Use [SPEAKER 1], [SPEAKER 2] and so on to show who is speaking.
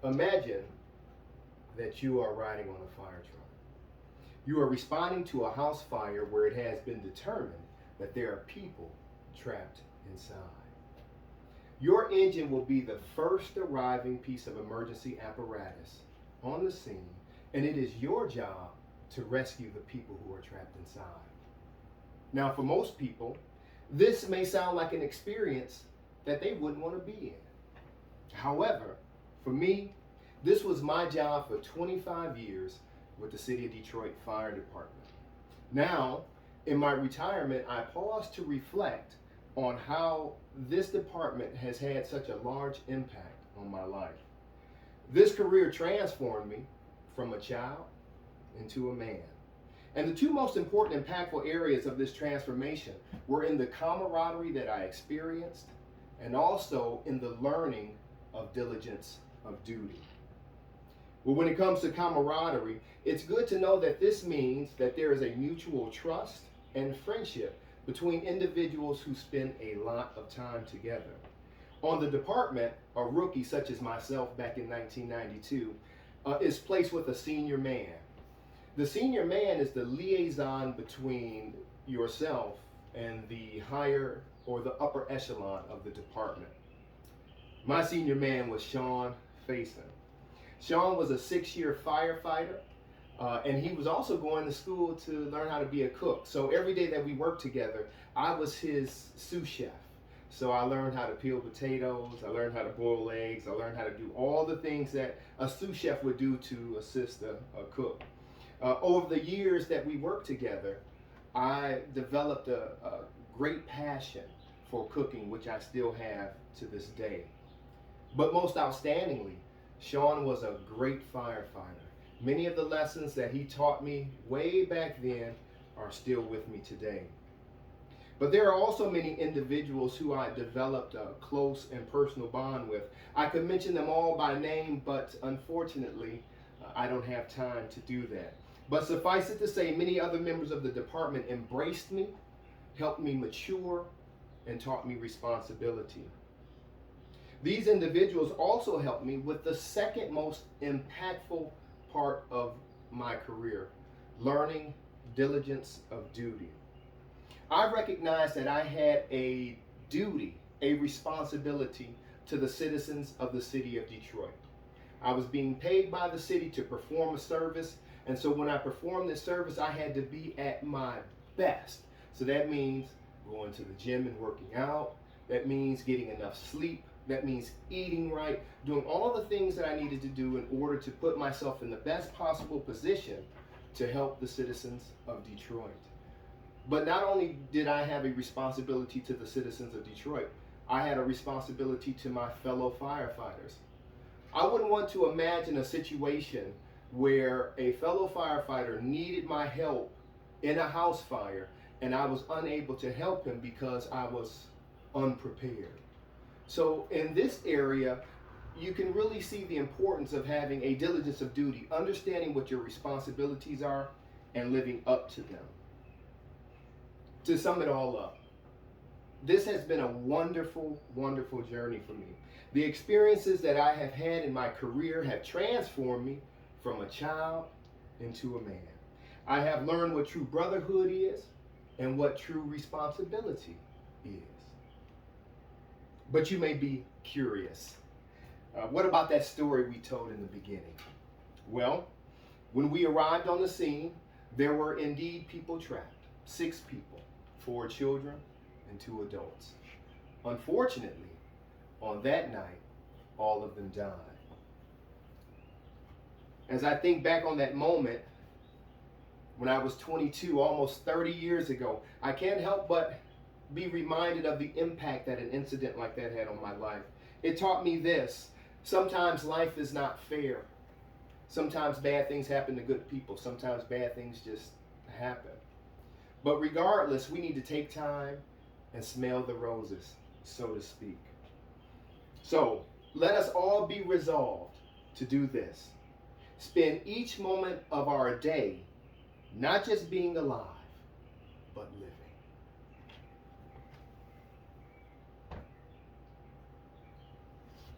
[SPEAKER 1] Imagine that you are riding on a fire truck. You are responding to a house fire where it has been determined that there are people trapped inside. Your engine will be the first arriving piece of emergency apparatus on the scene, and it is your job to rescue the people who are trapped inside. Now, for most people, this may sound like an experience that they wouldn't want to be in. However, for me, this was my job for 25 years with the City of Detroit Fire Department. Now, in my retirement, I pause to reflect on how this department has had such a large impact on my life. This career transformed me from a child into a man. And the two most important impactful areas of this transformation were in the camaraderie that I experienced and also in the learning of diligence of duty. Well, when it comes to camaraderie, it's good to know that this means that there is a mutual trust and friendship between individuals who spend a lot of time together. On the department, a rookie such as myself back in 1992 is placed with a senior man. The senior man is the liaison between yourself and the higher or the upper echelon of the department. My senior man was Sean Faison. Sean was a 6-year firefighter, and he was also going to school to learn how to be a cook. So every day that we worked together, I was his sous chef. So I learned how to peel potatoes, I learned how to boil eggs, I learned how to do all the things that a sous chef would do to assist a cook. Over the years that we worked together, I developed a great passion for cooking, which I still have to this day. But most outstandingly, Sean was a great firefighter. Many of the lessons that he taught me way back then are still with me today. But there are also many individuals who I developed a close and personal bond with. I could mention them all by name, but unfortunately, I don't have time to do that. But suffice it to say, many other members of the department embraced me, helped me mature, and taught me responsibility. These individuals also helped me with the second most impactful part of my career, learning diligence of duty. I recognized that I had a duty, a responsibility to the citizens of the city of Detroit. I was being paid by the city to perform a service, and so when I performed this service, I had to be at my best. So that means going to the gym and working out. That means getting enough sleep. That means eating right, doing all the things that I needed to do in order to put myself in the best possible position to help the citizens of Detroit. But not only did I have a responsibility to the citizens of Detroit, I had a responsibility to my fellow firefighters. I wouldn't want to imagine a situation where a fellow firefighter needed my help in a house fire and I was unable to help him because I was unprepared. So in this area, you can really see the importance of having a diligence of duty, understanding what your responsibilities are and living up to them. To sum it all up, this has been a wonderful, wonderful journey for me. The experiences that I have had in my career have transformed me from a child into a man. I have learned what true brotherhood is and what true responsibility is. But you may be curious. What about that story we told in the beginning? Well, when we arrived on the scene, there were indeed people trapped. 6 people, 4 children and 2 adults. Unfortunately, on that night, all of them died. As I think back on that moment, when I was 22, almost 30 years ago, I can't help but be reminded of the impact that an incident like that had on my life. It taught me this: sometimes life is not fair. Sometimes bad things happen to good people. Sometimes bad things just happen. But regardless, we need to take time and smell the roses, so to speak. So let us all be resolved to do this. Spend each moment of our day not just being alive, but living.